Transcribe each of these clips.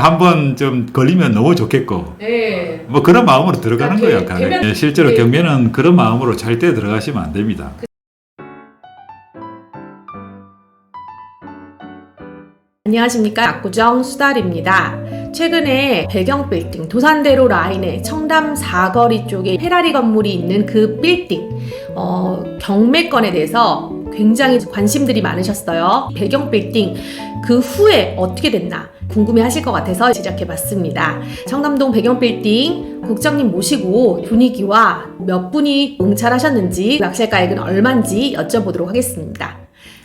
한번 좀 걸리면 너무 좋겠고 네. 뭐 그런 마음으로 들어가는 거예요. 되면, 예, 실제로 경매는 그런 마음으로 절대 들어가시면 안 됩니다. 안녕하십니까, 압구정 수달입니다. 최근에 배경빌딩 도산대로 라인에 청담 사거리 쪽에 페라리 건물이 있는 그 빌딩 경매건에 대해서 굉장히 관심들이 많으셨어요. 배경빌딩 그 후에 어떻게 됐나 궁금해 하실 것 같아서 제작해봤습니다. 청담동 배경빌딩 국장님 모시고 분위기와 몇 분이 응찰하셨는지 낙찰가액은 얼마인지 여쭤보도록 하겠습니다.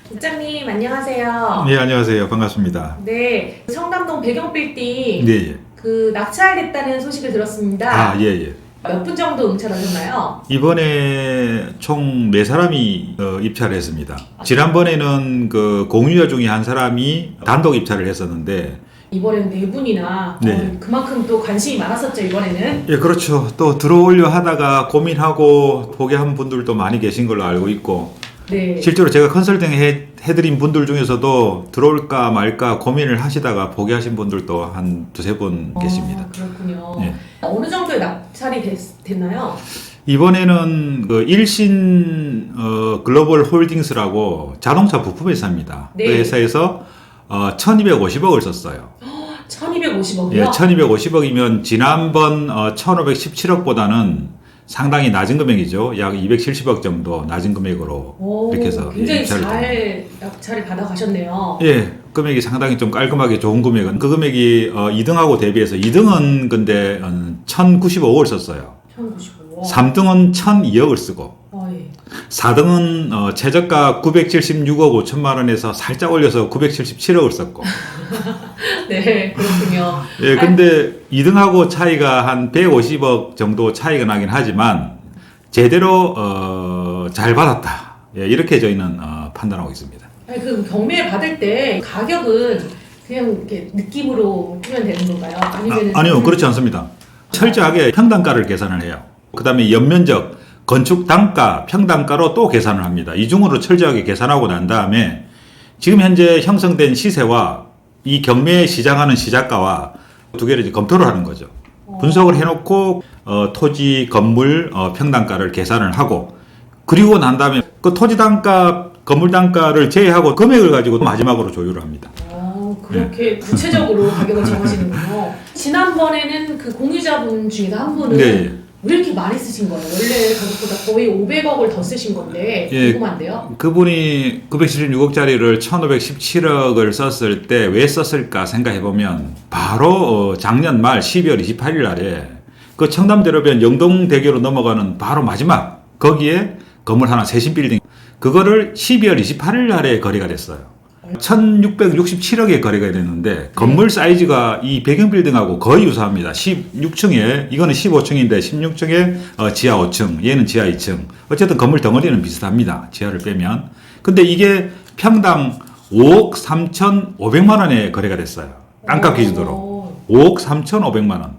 국장님 안녕하세요. 네, 안녕하세요. 반갑습니다. 네, 청담동 배경빌딩 네, 예. 그 낙찰됐다는 소식을 들었습니다. 아, 예, 예. 몇 분 정도 응찰하셨나요? 이번에 총 4사람이 입찰을 했습니다. 지난번에는 그 공유자 중에 한 사람이 단독 입찰을 했었는데 이번에는 4분이나 네. 그만큼 또 관심이 많았었죠, 이번에는. 예, 그렇죠. 또 들어오려 하다가 고민하고 포기한 분들도 많이 계신 걸로 알고 있고 네. 실제로 제가 컨설팅 해드린 분들 중에서도 들어올까 말까 고민을 하시다가 포기하신 분들도 한 두세 분 계십니다. 그렇군요. 예. 어느 정도의 낙찰이 됐나요? 이번에는 그 일신 글로벌 홀딩스라고 자동차 부품 회사입니다. 네. 그 회사에서 1250억을 썼어요. 1250억이요? 예, 1250억이면 지난번 1517억보다는 상당히 낮은 금액이죠. 약 270억 정도 낮은 금액으로 이렇게 해서 굉장히 입찰을 잘 낙찰을 받아가셨네요. 예, 금액이 상당히 좀 깔끔하게 좋은 금액은 그 금액이 2등하고 대비해서 2등은 근데 1095억을 썼어요. 1095억. 3등은 1002억을 쓰고 예. 4등은 최저가 976억 5천만 원에서 살짝 올려서 977억을 썼고 네, 그렇군요. 예, 근데 2등하고 차이가 한 150억 정도 차이가 나긴 하지만 제대로 잘 받았다. 예, 이렇게 저희는 판단하고 있습니다. 아니, 그 경매 받을 때 가격은 그냥 이렇게 느낌으로 보면 되는 건가요? 아니요, 그렇지 않습니다. 철저하게 평당가를 계산을 해요. 그 다음에 연면적, 건축 단가, 평당가로 또 계산을 합니다. 이중으로 철저하게 계산하고 난 다음에 지금 현재 형성된 시세와 이 경매 시장하는 시작가와 두 개를 이제 검토를 하는 거죠. 분석을 해놓고 토지, 건물 평당가를 계산을 하고 그리고 난 다음에 그 토지 단가, 건물 단가를 제외하고 금액을 가지고 마지막으로 조율을 합니다. 그렇게 구체적으로 가격을 정하시는군요. 지난번에는 그 공유자분 중에서 한 분은 네. 왜 이렇게 많이 쓰신 거예요? 원래 가격보다 거의 500억을 더 쓰신 건데 예, 궁금한데요? 그분이 976억짜리를 1517억을 썼을 때 왜 썼을까 생각해보면 바로 작년 말 12월 28일 날에 그 청담대로변 영동대교로 넘어가는 바로 마지막 거기에 건물 하나 세신 빌딩 그거를 12월 28일 날에 거래가 됐어요. 1667억에 거래가 됐는데 건물 사이즈가 이 배경빌딩하고 거의 유사합니다. 16층에 이거는 15층인데 16층에 지하 5층 얘는 지하 2층 어쨌든 건물 덩어리는 비슷합니다. 지하를 빼면 근데 이게 평당 5억 3,500만 원에 거래가 됐어요. 땅값 기준으로 5억 3,500만 원.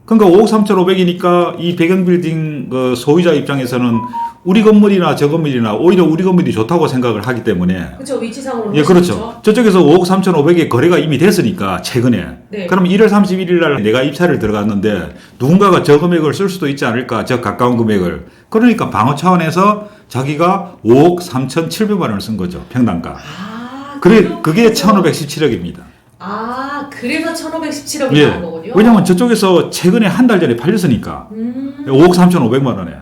그러니까 5억 3,500이니까 이 배경빌딩 그 소유자 입장에서는 우리 건물이나 저 건물이나 오히려 우리 건물이 좋다고 생각을 하기 때문에 그렇죠, 위치상으로. 예, 그렇죠. 저쪽에서 5억 3,500에 거래가 이미 됐으니까 최근에 네. 그럼 1월 31일 날 내가 입찰을 들어갔는데 누군가가 저 금액을 쓸 수도 있지 않을까 저 가까운 금액을 그러니까 방어 차원에서 자기가 5억 3,700만 원을 쓴 거죠 평당가. 그게 1,517억입니다. 그래서 1,517억이 예. 나온 거군요. 왜냐면 저쪽에서 최근에 한 달 전에 팔렸으니까 5억 3,500만 원에.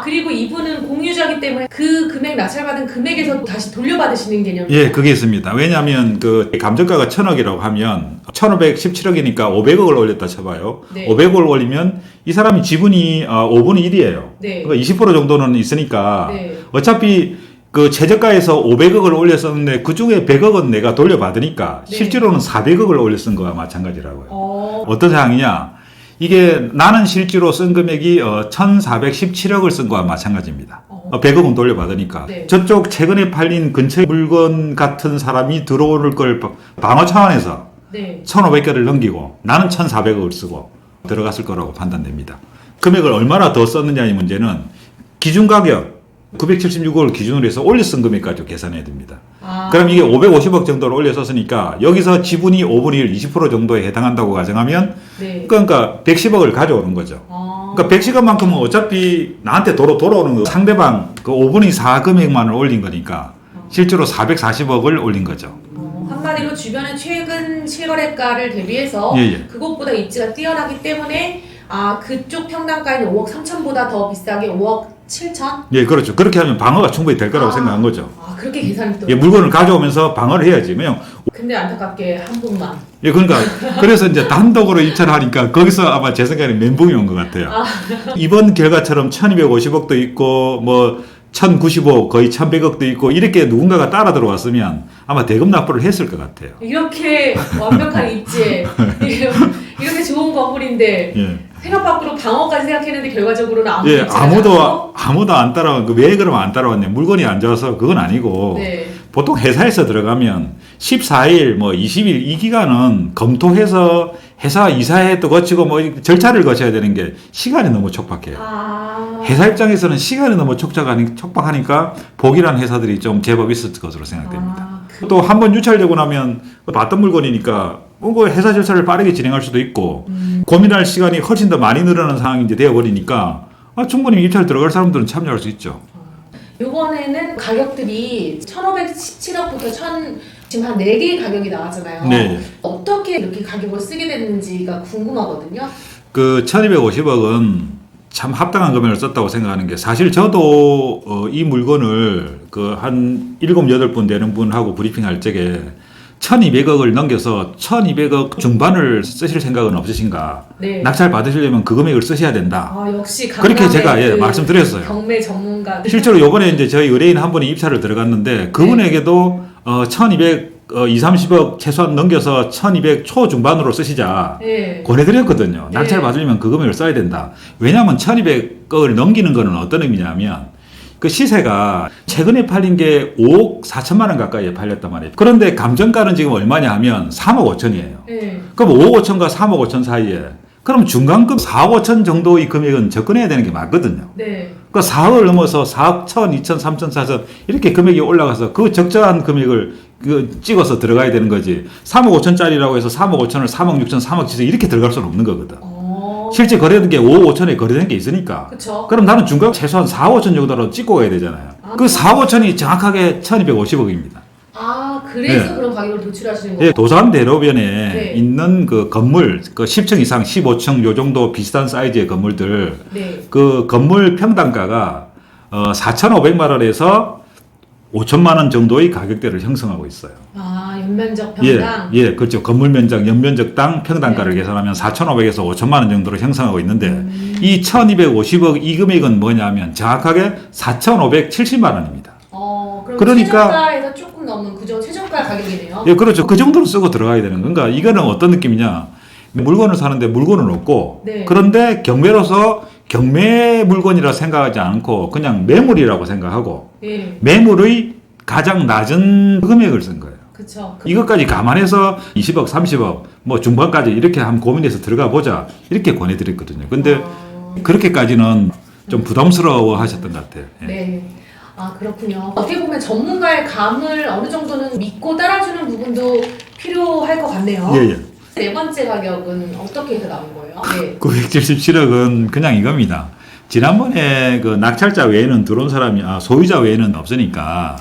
그리고 이분은 공유자기 때문에 그 금액 낙찰받은 금액에서 다시 돌려받으시는 개념이에요. 예, 그게 있습니다. 왜냐하면 그 감정가가 1,000억이라고 하면 1,517억이니까 500억을 올렸다 쳐봐요. 네. 500억을 올리면 이 사람이 지분이 5분의 1이에요. 네. 그러니까 20% 정도는 있으니까 네. 어차피 그 최저가에서 500억을 올렸었는데 그 중에 100억은 내가 돌려받으니까 네. 실제로는 400억을 올려 쓴 거와 마찬가지라고요. 어떤 상황이냐? 이게 나는 실제로 쓴 금액이 1,417억을 쓴 거와 마찬가지입니다. 100억은 돌려받으니까. 네. 저쪽 최근에 팔린 근처 물건 같은 사람이 들어올 걸 방어 차원에서 네. 1,500개를 넘기고 나는 1,400억을 쓰고 들어갔을 거라고 판단됩니다. 금액을 얼마나 더 썼느냐의 문제는 기준 가격 976억을 기준으로 해서 올려 쓴 금액까지 계산해야 됩니다. 아. 그럼 이게 550억 정도를 올려 썼으니까 여기서 지분이 5분의 1, 20% 정도에 해당한다고 가정하면 네. 그러니까 110억을 가져오는 거죠. 아. 그러니까 110억만큼은 어차피 나한테 돌아오는 거 상대방 그 5분의 4 금액만을 올린 거니까 실제로 440억을 올린 거죠. 한마디로 주변의 최근 실거래가를 대비해서 예, 예. 그것보다 입지가 뛰어나기 때문에 그쪽 평당가인 5억 3천보다 더 비싸게 5억 7천? 예, 그렇죠. 그렇게 하면 방어가 충분히 될 거라고 생각한 거죠. 그렇게 계산이 또. 예, 물건을 가져오면서 방어를 해야지. 그냥 근데 안타깝게 한 분만. 예, 그러니까 그래서 이제 단독으로 입찰을 하니까 거기서 아마 제 생각에 멘붕이 온 것 같아요. 이번 결과처럼 1,250억도 있고 뭐 1,095억 거의 1,100억도 있고 이렇게 누군가가 따라 들어왔으면 아마 대금 납부를 했을 것 같아요. 이렇게 완벽한 입지에 이렇게 좋은 건물인데 예. 생각 밖으로 방어까지 생각했는데 결과적으로는 아무 예, 입지가 않고? 아무도 안 따라와. 왜 그러면 안 따라왔냐? 물건이 안 좋아서 그건 아니고. 네. 보통 회사에서 들어가면 14일, 뭐 20일 이 기간은 검토해서 회사 이사회도 거치고 뭐 절차를 거쳐야 되는 게 시간이 너무 촉박해요. 회사 입장에서는 시간이 너무 촉박하니까 복이라는 회사들이 좀 제법 있을 것으로 생각됩니다. 또 한 번 유찰되고 나면 봤던 물건이니까 뭐 회사 절차를 빠르게 진행할 수도 있고 고민할 시간이 훨씬 더 많이 늘어나는 상황이 이제 되어버리니까 충분히 입찰 들어갈 사람들은 참여할 수 있죠. 이번에는 가격들이 1,517억부터 지금 한 4개의 가격이 나왔잖아요. 네. 어떻게 이렇게 가격을 쓰게 됐는지가 궁금하거든요. 그 1,250억은 참 합당한 금액을 썼다고 생각하는 게 사실 저도 이 물건을 그 한 7, 8분 되는 분하고 브리핑할 적에 1,200억을 넘겨서 1,200억 중반을 쓰실 생각은 없으신가? 네. 낙찰 받으시려면 그 금액을 쓰셔야 된다. 역시 그렇게 제가 말씀드렸어요. 경매 전문가. 실제로 이번에 이제 저희 의뢰인 한 분이 입찰을 들어갔는데 그분에게도 1,200, 2, 30억 최소한 넘겨서 1,200 초중반으로 쓰시자 네. 권해드렸거든요. 네. 낙찰 받으려면 그 금액을 써야 된다. 왜냐하면 1,200억을 넘기는 거는 어떤 의미냐면 그 시세가 최근에 팔린 게 5억 4천만 원 가까이에 팔렸단 말이에요. 그런데 감정가는 지금 얼마냐 하면 3억 5천이에요. 네. 그럼 5억 5천과 3억 5천 사이에 그럼 중간급 4억 5천 정도의 금액은 접근해야 되는 게 맞거든요. 네. 그 4억을 넘어서 4억 1천, 2천, 3천, 4천 이렇게 금액이 올라가서 그 적절한 금액을 찍어서 들어가야 되는 거지. 3억 5천짜리라고 해서 3억 5천을 3억 6천, 3억 7천 이렇게 들어갈 수는 없는 거거든. 실제 거래된 게 5억 5천에 거래된 게 있으니까. 그쵸. 그럼 나는 중간 최소한 4억 5천 정도로 찍고 가야 되잖아요. 그 4억 5천이 정확하게 1,250억입니다. 그래서 네. 그런 가격을 도출하시는 거예요? 예, 도산 대로변에 네. 있는 그 건물, 그 10층 이상, 15층 요 정도 비슷한 사이즈의 건물들, 네. 그 건물 평당가가 4,500만 원에서 5천만 원 정도의 가격대를 형성하고 있어요. 연면적 평당? 예, 그렇죠. 건물 면적, 연면적당 평당가를 계산하면 4,500에서 5천만 원 정도로 형성하고 있는데 이 1,250억 이 금액은 뭐냐면 정확하게 4,570만 원입니다. 그럼 그러니까 최저가에서 조금 넘는 그저 최저가 가격이네요. 예, 그렇죠. 그 정도로 쓰고 들어가야 되는 건가? 이거는 어떤 느낌이냐? 물건을 사는데 물건은 없고, 네. 그런데 경매로서 경매 물건이라 생각하지 않고 그냥 매물이라고 생각하고 예. 매물의 가장 낮은 금액을 쓴 거예요. 그쵸. 이것까지 감안해서 20억, 30억, 뭐 중반까지 이렇게 한번 고민해서 들어가 보자 이렇게 권해드렸거든요. 근데 그렇게까지는 좀 부담스러워 하셨던 것 같아요. 예. 네. 그렇군요. 어떻게 보면 전문가의 감을 어느 정도는 믿고 따라주는 부분도 필요할 것 같네요. 예, 예. 네 번째 가격은 어떻게 해서 나온 거예요? 네. 977억은 그냥 이겁니다. 지난번에 그 낙찰자 외에는 들어온 사람이 소유자 외에는 없으니까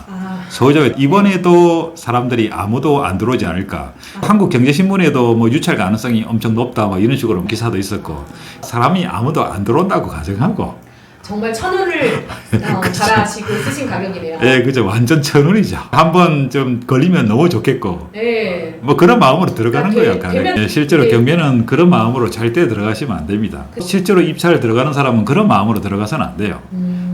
소유자 외 이번에도 사람들이 아무도 안 들어오지 않을까. 한국경제신문에도 뭐 유찰 가능성이 엄청 높다 뭐 이런 식으로 기사도 있었고 사람이 아무도 안 들어온다고 가정하고 정말 1,000원을 갈아치고 쓰신 가격이네요. 예, 그죠. 완전 천원이죠. 한번 좀 걸리면 너무 좋겠고. 네. 뭐 그런 마음으로 들어가는 거예요. 대면, 실제로 경매는 그런 마음으로 절대 들어가시면 안 됩니다. 실제로 입찰에 들어가는 사람은 그런 마음으로 들어가서는 안 돼요.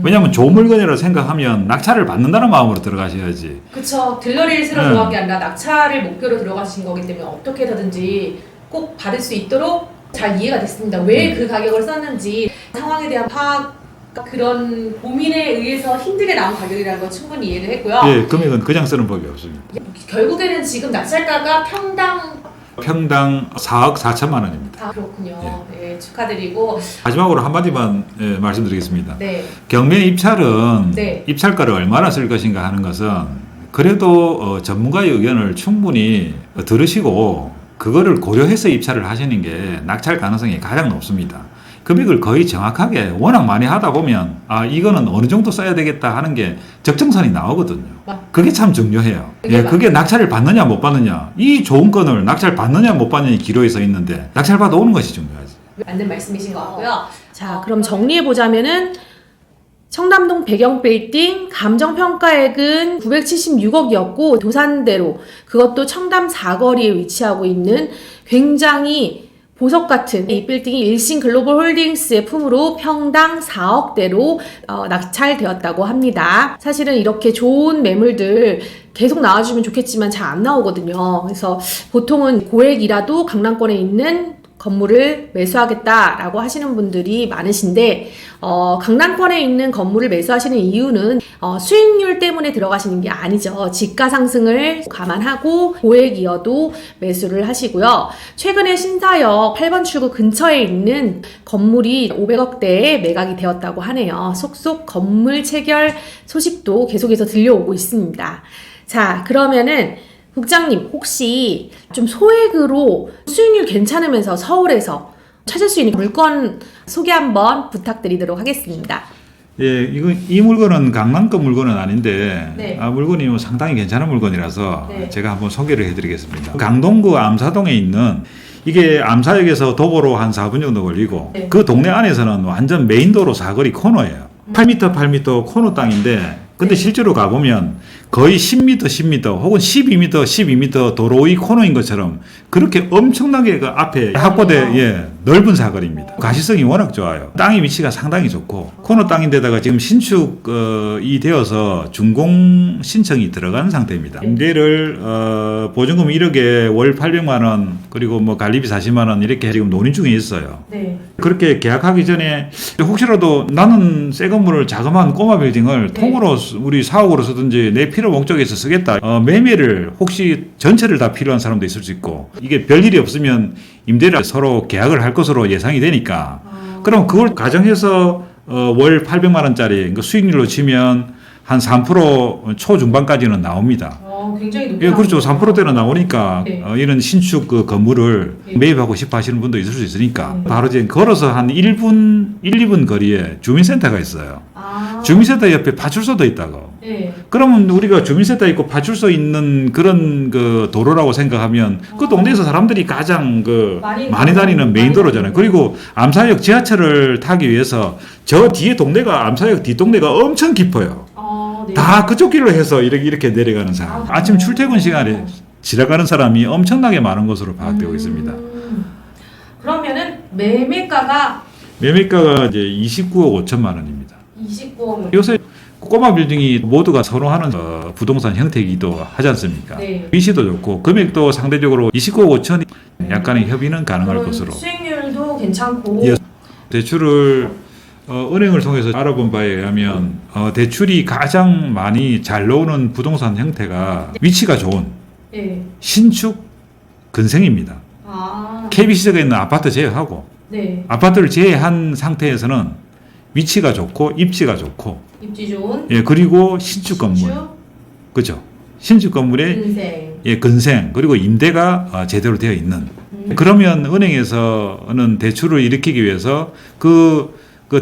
왜냐하면 좋은 물건이라고 생각하면 낙찰을 받는다는 마음으로 들어가셔야지. 그쵸. 들러리를 새로 들어간 게 아니라 낙찰을 목표로 들어가신 거기 때문에 어떻게 해서든지 꼭 받을 수 있도록 잘 이해가 됐습니다. 왜 그 가격을 썼는지 상황에 대한 파악 그런 고민에 의해서 힘들게 나온 가격이라는 걸 충분히 이해를 했고요. 예, 금액은 그냥 쓰는 법이 없습니다. 결국에는 지금 낙찰가가 평당 평당 4억 4천만 원입니다. 아, 그렇군요. 네, 축하드리고. 마지막으로 한마디만 말씀드리겠습니다. 네. 경매 입찰은 네. 입찰가를 얼마나 쓸 것인가 하는 것은 그래도 전문가의 의견을 충분히 들으시고 그거를 고려해서 입찰을 하시는 게 낙찰 가능성이 가장 높습니다. 금액을 거의 정확하게 워낙 많이 하다 보면 이거는 어느 정도 써야 되겠다 하는 게 적정선이 나오거든요. 그게 참 중요해요. 그게 낙찰을 받느냐 못 받느냐, 이 좋은 건을 낙찰 받느냐 못 받느냐 기로에 서 있는데 낙찰 받아 오는 것이 중요하지. 맞는 말씀이신 것 같고요. 자, 그럼 정리해보자면은 청담동 배경빌딩 감정평가액은 976억이었고 도산대로, 그것도 청담 사거리에 위치하고 있는 굉장히 보석 같은 이 빌딩이 일신 글로벌 홀딩스의 품으로 평당 4억대로 낙찰되었다고 합니다. 사실은 이렇게 좋은 매물들 계속 나와주면 좋겠지만 잘 안 나오거든요. 그래서 보통은 고액이라도 강남권에 있는 건물을 매수하겠다라고 하시는 분들이 많으신데 강남권에 있는 건물을 매수하시는 이유는 수익률 때문에 들어가시는 게 아니죠. 지가 상승을 감안하고 고액이어도 매수를 하시고요. 최근에 신사역 8번 출구 근처에 있는 건물이 500억대에 매각이 되었다고 하네요. 속속 건물 체결 소식도 계속해서 들려오고 있습니다. 자, 그러면은 국장님, 혹시 좀 소액으로 수익률 괜찮으면서 서울에서 찾을 수 있는 물건 소개 한번 부탁드리도록 하겠습니다. 예, 이 물건은 강남급 물건은 아닌데, 네. 물건이 상당히 괜찮은 물건이라서 네. 제가 한번 소개를 해드리겠습니다. 강동구 암사동에 있는, 이게 암사역에서 도보로 한 4분 정도 걸리고, 네. 그 동네 안에서는 완전 메인도로 사거리 코너예요. 8m 코너 땅인데, 근데 실제로 가보면 거의 10m, 10m 혹은 12m, 12m 도로의 코너인 것처럼 그렇게 엄청나게 그 앞에 확보돼 넓은 사거리입니다. 가시성이 워낙 좋아요. 땅의 위치가 상당히 좋고 코너 땅인데다가 지금 신축이 되어서 준공 신청이 들어간 상태입니다. 임대를 보증금 1억에 월 800만 원 그리고 뭐 관리비 40만 원 이렇게 지금 논의 중에 있어요. 네. 그렇게 계약하기 전에 혹시라도 나는 새 건물을 자그마한 꼬마 빌딩을 통으로 우리 사옥으로 쓰든지 내 필요 목적에서 쓰겠다. 매매를 혹시 전체를 다 필요한 사람도 있을 수 있고 이게 별일이 없으면 임대를 서로 계약을 할 것으로 예상이 되니까 그럼 그걸 가정해서 월 800만 원짜리 그러니까 수익률로 치면 한 3% 초중반까지는 나옵니다. 굉장히 높은. 예, 그렇죠. 3%대는 나오니까 네. 이런 신축 그 건물을 네. 매입하고 싶어 하시는 분도 있을 수 있으니까 네. 바로 이제 걸어서 한 1, 2분 거리에 주민센터가 있어요. 아. 주민센터 옆에 파출소도 있다고. 네. 그러면 우리가 주민센터 있고 파출소 있는 그런 그 도로라고 생각하면 그 동네에서 사람들이 가장 그 많이 다니는 메인 도로잖아요. 그리고 암사역 지하철을 타기 위해서 저 뒤에 동네가 암사역 뒷동네가 엄청 깊어요. 네. 다 그쪽 길로 해서 이렇게 내려가는 사람. 아침 출퇴근 시간에 지나가는 사람이 엄청나게 많은 것으로 파악되고 있습니다. 그러면은 매매가가 매매가가 이제 29억 5천만 원입니다. 29억. 요새 꼬마 빌딩이 모두가 선호하는 부동산 형태이기도 하지 않습니까? 네. 위치도 좋고 금액도 상대적으로 29억 5천이 약간의 협의는 가능할 것으로. 수익률도 괜찮고. 예. 대출을 은행을 통해서 알아본 바에 의하면 대출이 가장 많이 잘 나오는 부동산 형태가 위치가 좋은 네. 신축 근생입니다. KBC역에 있는 아파트 제외하고 네. 아파트를 제외한 상태에서는 위치가 좋고 입지가 좋고 입지 좋은. 예, 그리고 신축 건물. 그죠? 신축 건물에 근생. 예, 근생 그리고 임대가 제대로 되어 있는. 그러면 은행에서는 대출을 일으키기 위해서 그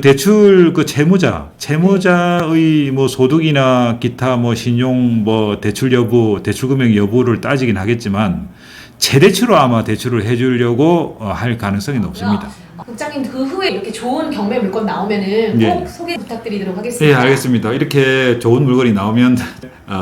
대출 그 채무자의 뭐 소득이나 기타 뭐 신용 뭐 대출 여부, 대출 금액 여부를 따지긴 하겠지만 최대치로 아마 대출을 해주려고 할 가능성이 높습니다. 국장님 그 후에 이렇게 좋은 경매 물건 나오면은 꼭 소개 부탁드리도록 하겠습니다. 예, 알겠습니다. 이렇게 좋은 물건이 나오면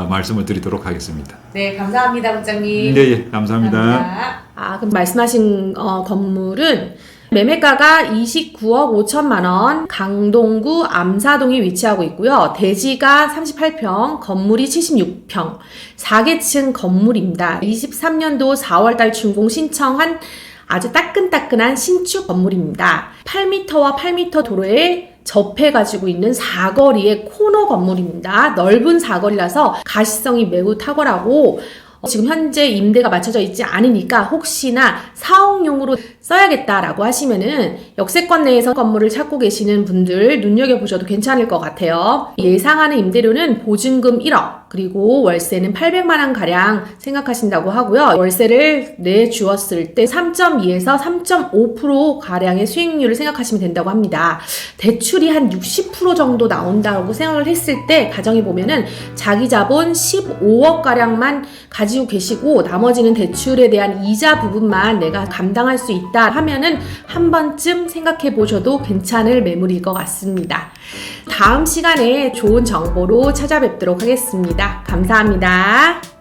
말씀을 드리도록 하겠습니다. 네, 감사합니다, 국장님. 네, 감사합니다. 그럼 말씀하신 건물은 매매가가 29억 5천만 원, 강동구 암사동에 위치하고 있고요. 대지가 38평, 건물이 76평, 4계층 건물입니다. 23년도 4월달 준공 신청한 아주 따끈따끈한 신축 건물입니다. 8m와 8m 도로에 접해가지고 있는 사거리의 코너 건물입니다. 넓은 사거리라서 가시성이 매우 탁월하고 지금 현재 임대가 맞춰져 있지 않으니까 혹시나 사옥용으로 써야겠다라고 하시면은 역세권 내에서 건물을 찾고 계시는 분들 눈여겨보셔도 괜찮을 것 같아요. 예상하는 임대료는 보증금 1억 그리고 월세는 800만 원 가량 생각하신다고 하고요. 월세를 내주었을 때 3.2에서 3.5% 가량의 수익률을 생각하시면 된다고 합니다. 대출이 한 60% 정도 나온다고 생각을 했을 때 가정해 보면은 자기 자본 15억 가량만 가지고 계시고 나머지는 대출에 대한 이자 부분만 내가 감당할 수 있다 하면은 한 번쯤 생각해 보셔도 괜찮을 매물일 것 같습니다. 다음 시간에 좋은 정보로 찾아뵙도록 하겠습니다. 감사합니다.